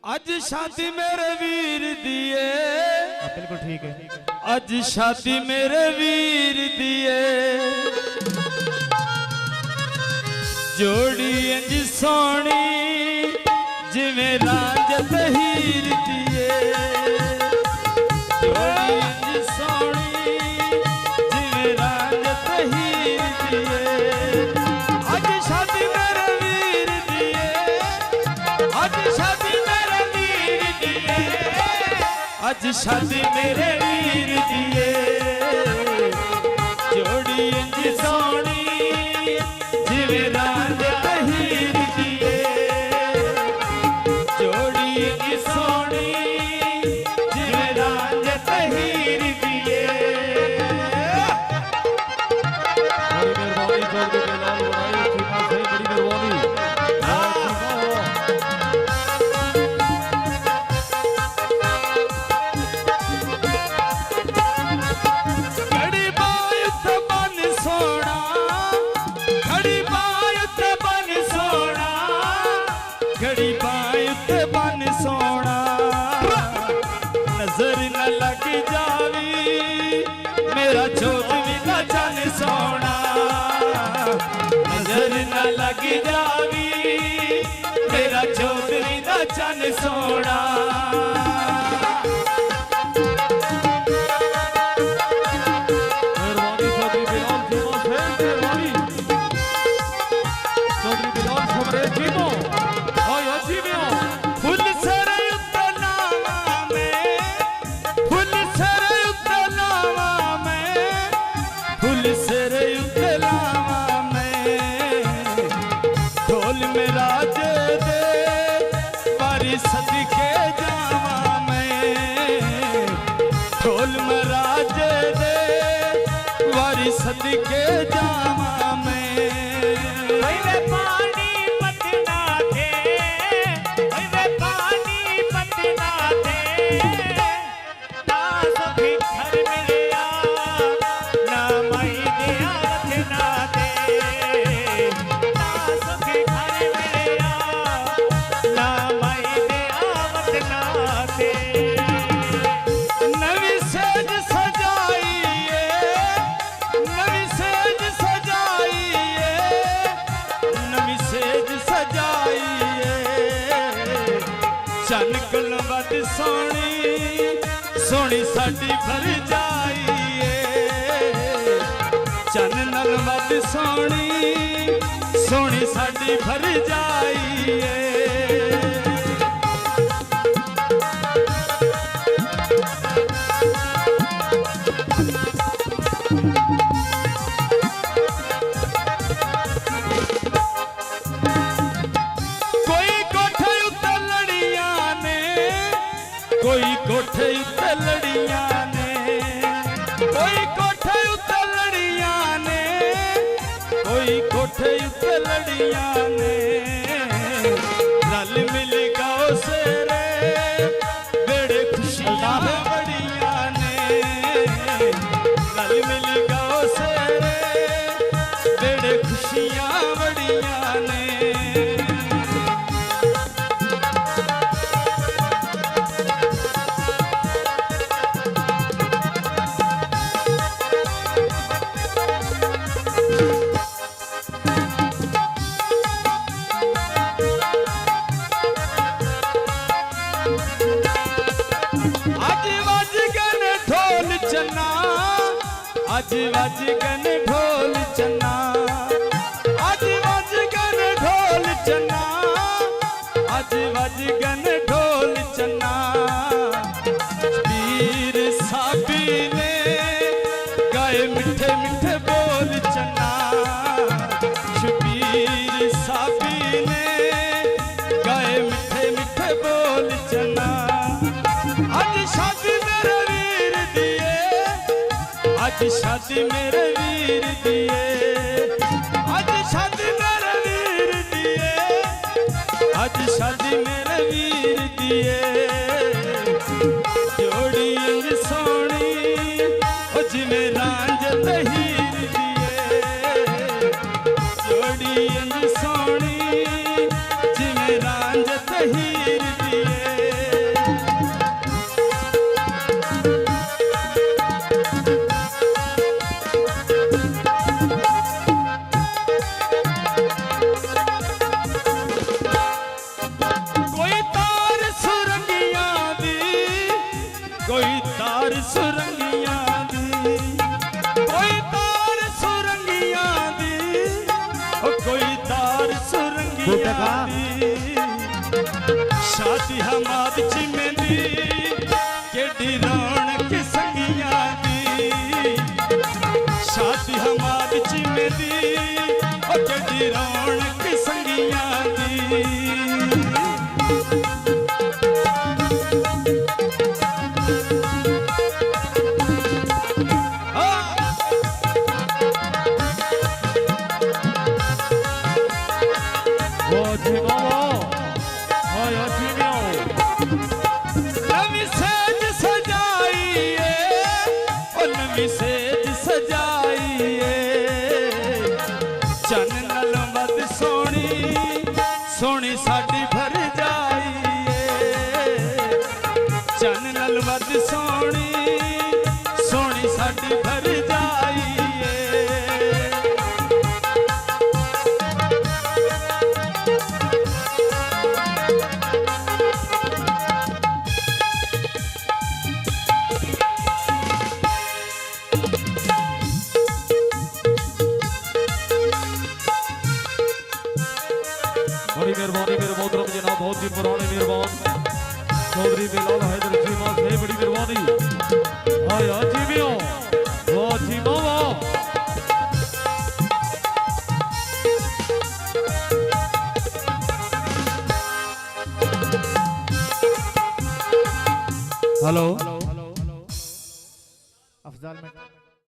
अज शादी मेरे वीर दिए, बिल्कुल ठीक है। अज शादी मेरे वीर दिए, जोड़ी इंज सोनी जिवें रांझत हीर दिए, जोड़ी इंज सोनी जिवें रांझत हीर दिए। अज शादी मेरे वीर दिए, अज शादी मेरे वीर दिए, अज शादी मेरे वीर दिए, जोड़ी इंज सोनी जिवें रांझत हीर दिए, जोड़ी इंज सोनी जिवें रांझत हीर दिए। बड़ी मेहरबानी जोड़ के लाल बनाई चीमा से, बड़ी मेहरबानी। घड़ी बाय ते बन सोना, घड़ी बाय ते बन सोना, घड़ी बाय ते बन सोना, नजर न लग जावी मेरा जोत भी ना चन सोना, नजर न लग जावी मेरा जोत भी ना चन सोना। मेहरबानी चौधरी बिलाल चीमा से, मेहरबानी चौधरी बिलाल खबरे चीमो आया चीमिया। फुल सर उत्ते लावा में, फुल सर उत्ते लावा में, फुल सर उत्ते लावा में, ढोल मेरा जे दे बारी सदके जावा में, ढोल मेरा जे दे बारी सदके जावा में। वे पानी पतना थे, वे पानी पतना थे, ना सभी घर मेरे ना मई दिया रखना दे, ना सभी घर मेरे ना मई दिया रखना दे। नवी सेज सजाइए, नवी सेज सजाइए, नवी सेज सजाइए, चनकल वद सोनी सोनी साडी भर जाइए, चननल वद सोनी सोनी साडी भर जाइए। कोई कोठे उत्ते लड़ियां ने, कोई कोठे उत्ते लड़ियां ने, कोई कोठे उत्ते लड़ियां ने, कोई कोठे उत्ते लड़ियां ने, रल मिल गाओ सेरे बेड़े खुशियां बड़ियां ने, रल मिल गाओ सेरे बेड़े खुशियां बड़ियां ने। आज वज गन ढोल चन्ना, आज वज गन ढोल चन्ना, आज वज गन ढोल चन्ना, आज वज गन ढोल चन्ना, वीर साबी ने गाए मिठे मिठे बोल चन्ना, शबीर साबी ने गाए मिठे मिठे बोल चन्ना। आज शादी मेरे वीर दिए, आज शादी मेरे वीर दिए, आज शादी मेरे वीर दिए, आज शादी मेरे वीर दिए, जोड़ी इंज सोनी ओ जिवें रांझत हीर दिए, जोड़ी इंज सोनी जिवें रांझत हीर दिए। बूटे का शादी हमारी चिमेली केडी रौनक संगिया दी शादी हमारी चिमेली ओ केडी रौनक संगिया दी नवी सेज सजाइए ओ नवी सेज सजाइए चन नल मद सोनी सोनी साडी भर जाइए चन नल मद सोनी सोनी साडी भर जाइए बड़ी मेहरबानी मेरे मोहतरम जनाब बहुत ही पुराने मेहरबान चौधरी बिलाल हैदर चीमा से बड़ी मेहरबानी हाय जीवियो वाह चीमा वाह हेलो अफजाल में